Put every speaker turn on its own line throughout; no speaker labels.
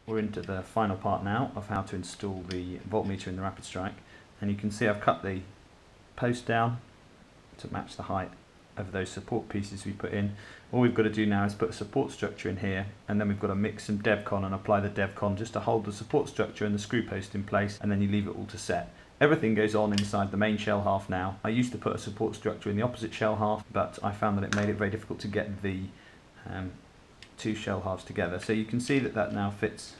we're into the final part now of how to install the voltmeter in the Rapid Strike, and you can see I've cut the post down to match the height of those support pieces we put in. All we've got to do now is put a support structure in here, and then we've got to mix some DevCon and apply the DevCon just to hold the support structure and the screw post in place, and then you leave it all to set. Everything goes on inside the main shell half now. I used to put a support structure in the opposite shell half, but I found that it made it very difficult to get the two shell halves together. So you can see that that now fits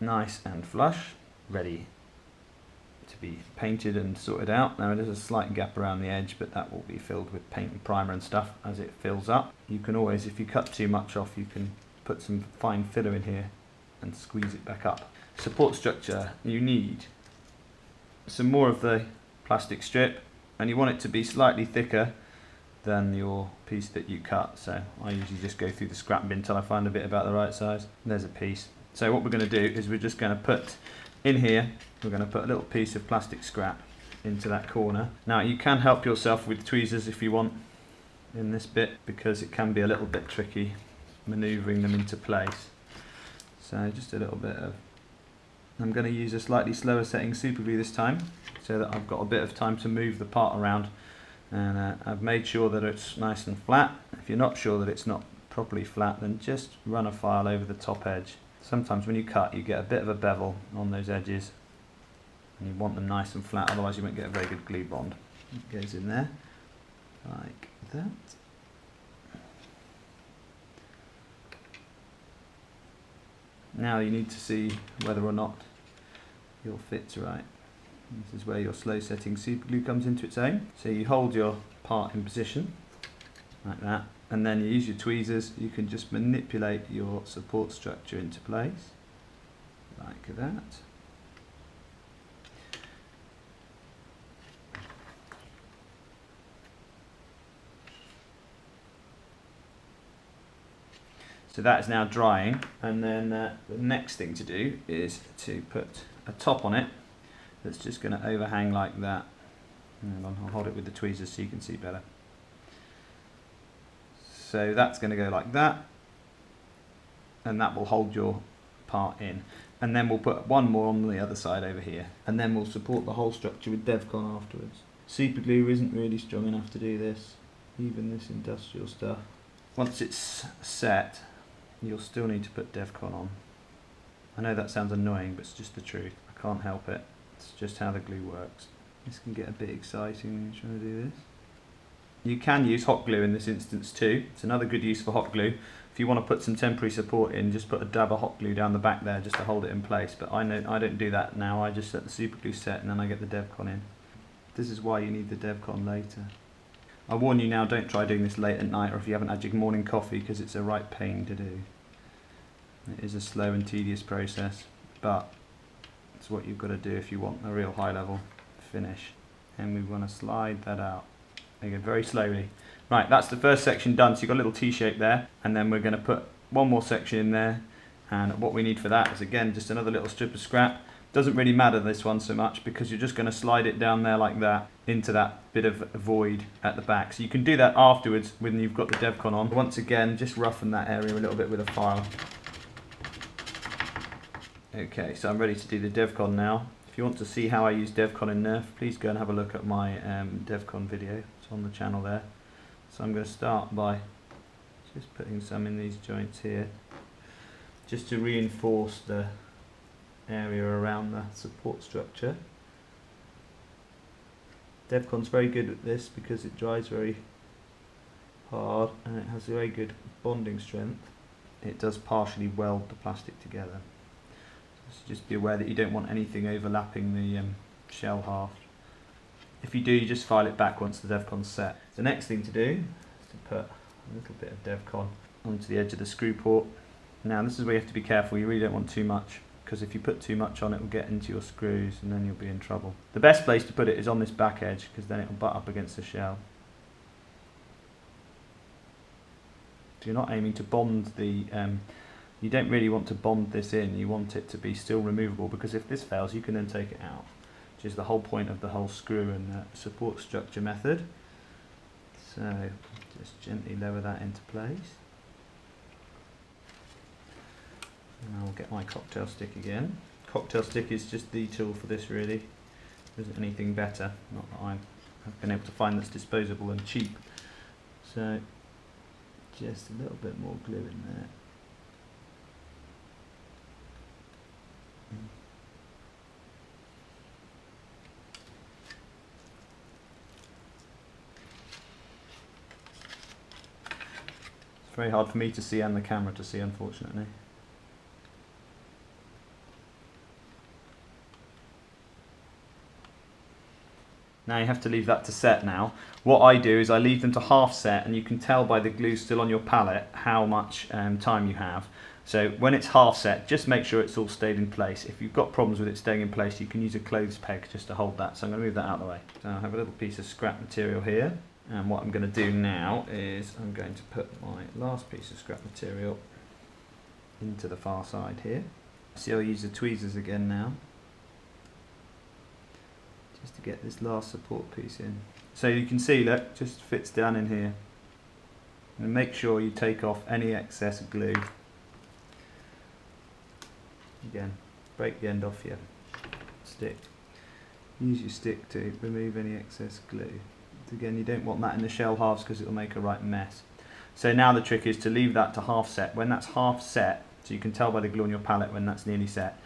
nice and flush, ready to be painted and sorted out. Now there's a slight gap around the edge, but that will be filled with paint and primer and stuff as it fills up. You can always, if you cut too much off, you can put some fine filler in here and squeeze it back up. Support structure, you need some more of the plastic strip, and you want it to be slightly thicker than your piece that you cut. So I usually just go through the scrap bin until I find a bit about the right size. There's a piece. So what we're going to do is we're just going to put in here, we're going to put a little piece of plastic scrap into that corner. Now you can help yourself with tweezers if you want in this bit, because it can be a little bit tricky manoeuvring them into place. So just a little bit of, I'm going to use a slightly slower setting super glue this time so that I've got a bit of time to move the part around, and I've made sure that it's nice and flat. If you're not sure that it's not properly flat, then just run a file over the top edge. Sometimes when you cut you get a bit of a bevel on those edges, and you want them nice and flat, otherwise you won't get a very good glue bond. It goes in there like that. Now you need to see whether or not your fit's right. This is where your slow setting super glue comes into its own. So you hold your part in position like that, and then you use your tweezers. You can just manipulate your support structure into place like that. So that is now drying, and then the next thing to do is to put a top on it that's just going to overhang like that. Hang on, I'll hold it with the tweezers so you can see better. So that's going to go like that, and that will hold your part in. And then we'll put one more on the other side over here, and then we'll support the whole structure with DevCon afterwards. Super glue isn't really strong enough to do this, even this industrial stuff. Once it's set, you'll still need to put DevCon on. I know that sounds annoying, but it's just the truth. I can't help it. It's just how the glue works. This can get a bit exciting when you're trying to do this. You can use hot glue in this instance too. It's another good use for hot glue. If you want to put some temporary support in, just put a dab of hot glue down the back there just to hold it in place. But I don't do that now. I just let the super glue set and then I get the DevCon in. This is why you need the DevCon later. I warn you now, don't try doing this late at night or if you haven't had your morning coffee, because it's a right pain to do. It is a slow and tedious process, but it's what you've got to do if you want a real high level finish. And we want to slide that out. Again, very slowly. Right, that's the first section done, so you've got a little T-shape there, and then we're going to put one more section in there, and what we need for that is again just another little strip of scrap. Doesn't really matter this one so much, because you're just going to slide it down there like that into that bit of void at the back. So you can do that afterwards when you've got the DevCon on. Once again, just roughen that area a little bit with a file. Okay, so I'm ready to do the DevCon now. If you want to see how I use DevCon in Nerf, please go and have a look at my DevCon video. It's on the channel there. So I'm going to start by just putting some in these joints here, just to reinforce the area around the support structure. DevCon's very good at this because it dries very hard and it has a very good bonding strength. It does partially weld the plastic together. So just be aware that you don't want anything overlapping the shell half. If you do, you just file it back once the DevCon's set. The next thing to do is to put a little bit of DevCon onto the edge of the screw port. Now this is where you have to be careful. You really don't want too much, because if you put too much on, it will get into your screws and then you'll be in trouble. The best place to put it is on this back edge, because then it will butt up against the shell. So you're not aiming to bond the, you don't really want to bond this in, you want it to be still removable, because if this fails you can then take it out, which is the whole point of the whole screw and support structure method. So just gently lower that into place. And I'll get my cocktail stick again. Cocktail stick is just the tool for this really. There isn't anything better, not that I've been able to find that's disposable and cheap. So just a little bit more glue in there. It's very hard for me to see and the camera to see, unfortunately. Now you have to leave that to set now. What I do is I leave them to half set, and you can tell by the glue still on your palette how much time you have. So when it's half set, just make sure it's all stayed in place. If you've got problems with it staying in place, you can use a clothes peg just to hold that. So I'm going to move that out of the way. So I have a little piece of scrap material here, and what I'm going to do now is I'm going to put my last piece of scrap material into the far side here. See, I'll use the tweezers again now, just to get this last support piece in. So you can see, look, just fits down in here. And make sure you take off any excess glue. Again, break the end off your stick. Use your stick to remove any excess glue. Again, you don't want that in the shell halves because it'll make a right mess. So now the trick is to leave that to half set. When that's half set, so you can tell by the glue on your palette when that's nearly set,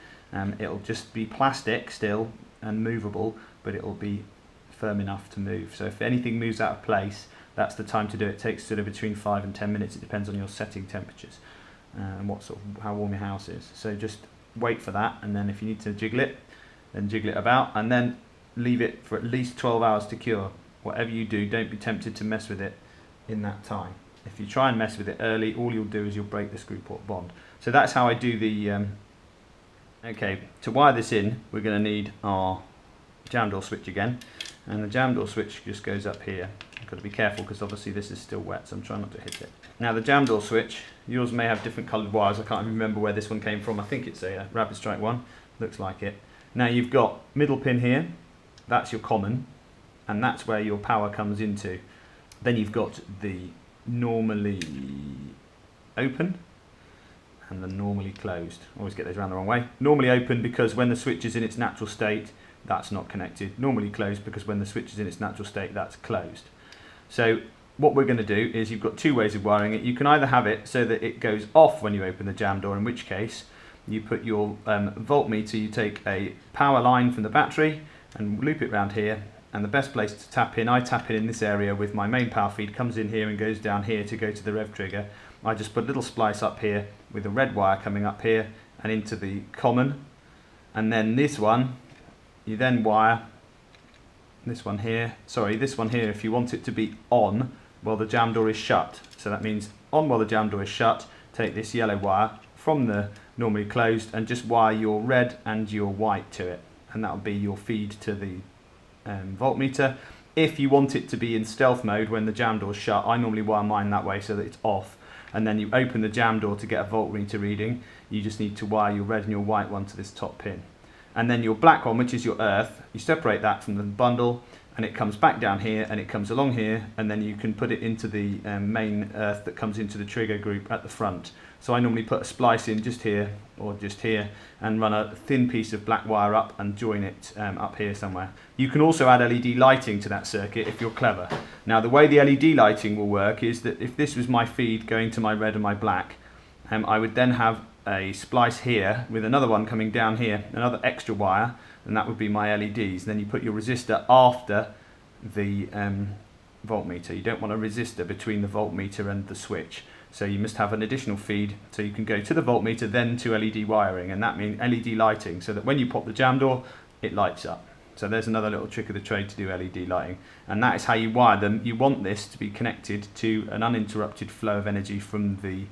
it'll just be plastic still and movable, but it will be firm enough to move. So if anything moves out of place, that's the time to do it. It takes sort of between 5 and 10 minutes. It depends on your setting temperatures and what sort of how warm your house is. So just wait for that, and then if you need to jiggle it, then jiggle it about, and then leave it for at least 12 hours to cure. Whatever you do, don't be tempted to mess with it in that time. If you try and mess with it early, all you'll do is you'll break the screw port bond. So that's how I do the okay, to wire this in, we're going to need our jam door switch again, and the jam door switch just goes up here. I've got to be careful because obviously this is still wet, so I'm trying not to hit it. Now the jam door switch, yours may have different coloured wires. I can't even remember where this one came from. I think it's a Rapid Strike one, looks like it. Now you've got middle pin here, that's your common, and that's where your power comes into. Then you've got the normally open and the normally closed. Always get those around the wrong way. Normally open because when the switch is in its natural state, that's not connected. Normally closed because when the switch is in its natural state, that's closed. So what we're going to do is you've got two ways of wiring it. You can either have it so that it goes off when you open the jam door, in which case you put your voltmeter, you take a power line from the battery and loop it around here, and the best place to tap in, I tap in this area with my main power feed, comes in here and goes down here to go to the rev trigger. I just put a little splice up here with a red wire coming up here and into the common, and then this one you then wire this one here, sorry, this one here if you want it to be on while the jam door is shut. So that means on while the jam door is shut, take this yellow wire from the normally closed and just wire your red and your white to it, and that'll be your feed to the voltmeter. If you want it to be in stealth mode when the jam door's shut, I normally wire mine that way so that it's off, and then you open the jam door to get a voltmeter reading. You just need to wire your red and your white one to this top pin, and then your black one, which is your earth, you separate that from the bundle and it comes back down here and it comes along here, and then you can put it into the main earth that comes into the trigger group at the front. So I normally put a splice in just here or just here and run a thin piece of black wire up and join it up here somewhere. You can also add LED lighting to that circuit if you're clever. Now the way the LED lighting will work is that if this was my feed going to my red and my black, I would then have a splice here with another one coming down here, another extra wire, and that would be my LEDs. Then you put your resistor after the voltmeter. You don't want a resistor between the voltmeter and the switch. So you must have an additional feed so you can go to the voltmeter then to LED wiring, and that means LED lighting, so that when you pop the jam door it lights up. So there's another little trick of the trade to do LED lighting, and that is how you wire them. You want this to be connected to an uninterrupted flow of energy from the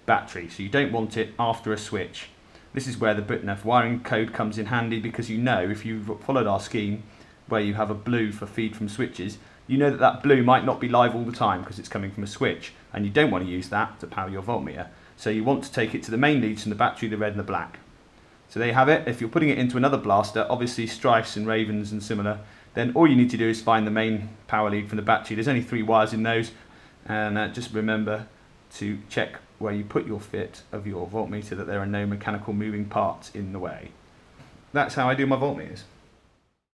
battery, so you don't want it after a switch. This is where the To Nerf wiring code comes in handy, because you know, if you've followed our scheme where you have a blue for feed from switches, you know that that blue might not be live all the time because it's coming from a switch, and you don't want to use that to power your voltmeter. So you want to take it to the main leads from the battery, the red and the black. So there you have it. If you're putting it into another blaster, obviously Strifes and Ravens and similar, then all you need to do is find the main power lead from the battery. There's only 3 wires in those, and just remember to check where you put your fit of your voltmeter that there are no mechanical moving parts in the way. That's how I do my voltmeters.